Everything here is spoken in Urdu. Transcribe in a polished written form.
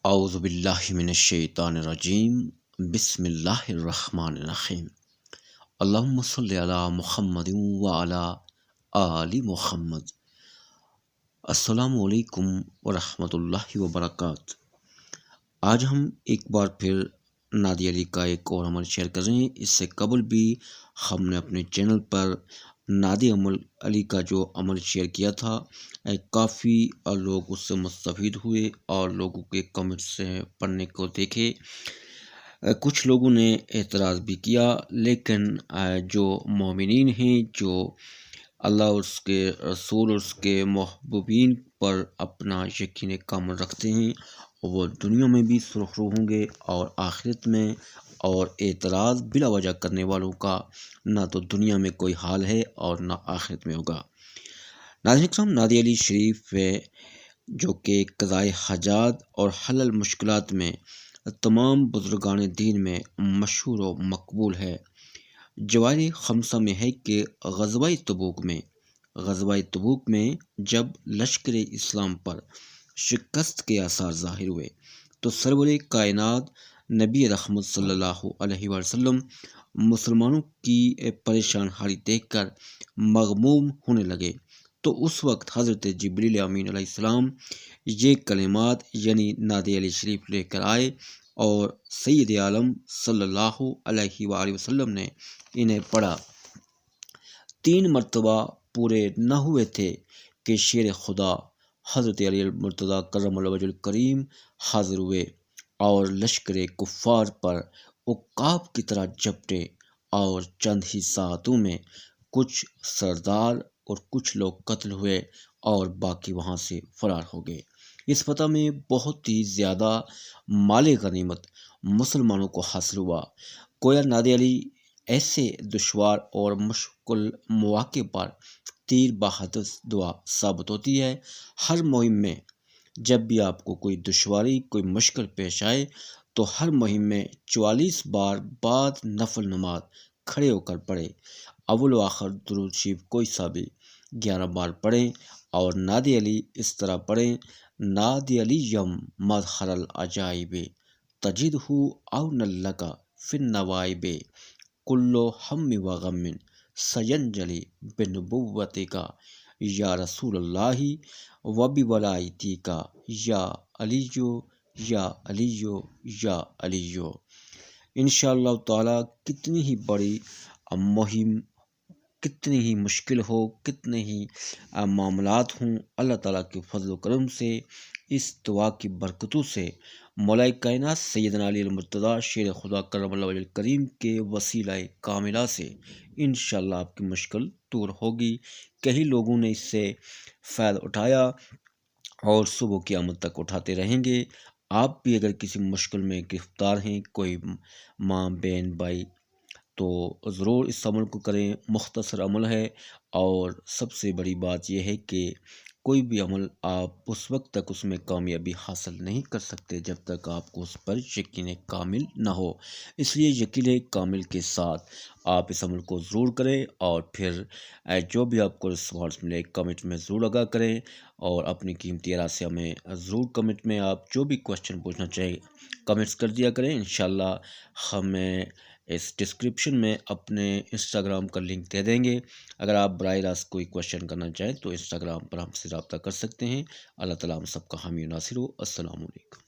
اعوذ باللہ من الشیطان الرجیم بسم اللہ الرحمن الرحیم اللہم صلی علی محمد وعلی آل محمد۔ السلام علیکم ورحمۃ اللہ وبرکاتہ۔ آج ہم ایک بار پھر نادی علی کا ایک اور عمل شیئر کر رہے ہیں۔ اس سے قبل بھی ہم نے اپنے چینل پر نادی علی کا جو عمل شیئر کیا تھا، کافی لوگ اس سے مستفید ہوئے اور لوگوں کے کمنٹس سے پڑھنے کو دیکھے۔ کچھ لوگوں نے اعتراض بھی کیا، لیکن جو مومنین ہیں، جو اللہ اور اس کے رسول اور اس کے محبوبین پر اپنا یقین کامل رکھتے ہیں، وہ دنیا میں بھی سرخرو ہوں گے اور آخرت میں۔ اور اعتراض بلا وجہ کرنے والوں کا نہ تو دنیا میں کوئی حال ہے اور نہ آخرت میں ہوگا۔ ناظرین اکرام، نادی علی شریف ہے جو کہ قضائے حاجات اور حل المشکلات میں تمام بزرگان دین میں مشہور و مقبول ہے۔ جواہر خمسہ میں ہے کہ غزوہ تبوک میں جب لشکر اسلام پر شکست کے آثار ظاہر ہوئے تو سرور کائنات نبی رحمت صلی اللہ علیہ وسلم مسلمانوں کی پریشان حالی دیکھ کر مغموم ہونے لگے، تو اس وقت حضرت جبریل امین علیہ السلام یہ کلمات یعنی نادی علی شریف لے کر آئے اور سید عالم صلی اللہ علیہ وآلہ وسلم نے انہیں پڑھا۔ 3 مرتبہ پورے نہ ہوئے تھے کہ شیر خدا حضرت علی المرتضیٰ کرم اللہ وجہ الکریم حاضر ہوئے اور لشکر کفار پر عقاب کی طرح جھپٹے، اور چند ہی ساعتوں میں کچھ سردار اور کچھ لوگ قتل ہوئے اور باقی وہاں سے فرار ہو گئے۔ اس فتح میں بہت ہی زیادہ مال غنیمت مسلمانوں کو حاصل ہوا۔ گویا نادی علی ایسے دشوار اور مشکل مواقع پر تیر بہادر دعا ثابت ہوتی ہے۔ ہر مہم میں جب بھی آپ کو کوئی دشواری، کوئی مشکل پیش آئے، تو ہر مہم میں 44 بار بعد نفل نماز کھڑے ہو کر پڑھیں، اول و آخر درود شریف کوئی سا بھی 11 بار پڑھیں، اور نادی علی اس طرح پڑھیں: نادی علی یم مظہر العجائب تجدہ عون لک فی النوائب کل ہم و غم سینجلی بنبوتک یا رسول اللہ و بولایتک یا علیو یا علیو یا علیو۔ انشاءاللہ تعالی کتنی ہی بڑی مہم، کتنی ہی مشکل ہو، کتنے ہی معاملات ہوں، اللہ تعالیٰ کے فضل و کرم سے، اس دعا کی برکتوں سے، مولا کائنات سیدنا علی المرتضیٰ شیر خدا کرم اللہ وجہ الکریم کے وسیلہ کاملہ سے انشاءاللہ آپ کی مشکل دور ہوگی۔ کئی لوگوں نے اس سے فائدہ اٹھایا اور صبح قیامت تک اٹھاتے رہیں گے۔ آپ بھی اگر کسی مشکل میں گرفتار ہیں، کوئی ماں، بہن، بھائی، تو ضرور اس عمل کو کریں۔ مختصر عمل ہے، اور سب سے بڑی بات یہ ہے کہ کوئی بھی عمل آپ اس وقت تک اس میں کامیابی حاصل نہیں کر سکتے جب تک آپ کو اس پر یقین کامل نہ ہو۔ اس لیے یقین کامل کے ساتھ آپ اس عمل کو ضرور کریں، اور پھر جو بھی آپ کو رسپانس ملے کمنٹ میں ضرور لگا کریں، اور اپنی قیمتی آراء سے ہمیں ضرور کمنٹ میں آپ جو بھی کوشچن پوچھنا چاہیے کمنٹس کر دیا کریں۔ انشاءاللہ ہمیں اس ڈسکرپشن میں اپنے انسٹاگرام کا لنک دے دیں گے۔ اگر آپ براہ راست کوئی کوشچن کرنا چاہیں تو انسٹاگرام پر ہم سے رابطہ کر سکتے ہیں۔ اللہ تعالیٰ ہم سب کا حامی و ناصر ہو۔ السلام علیکم۔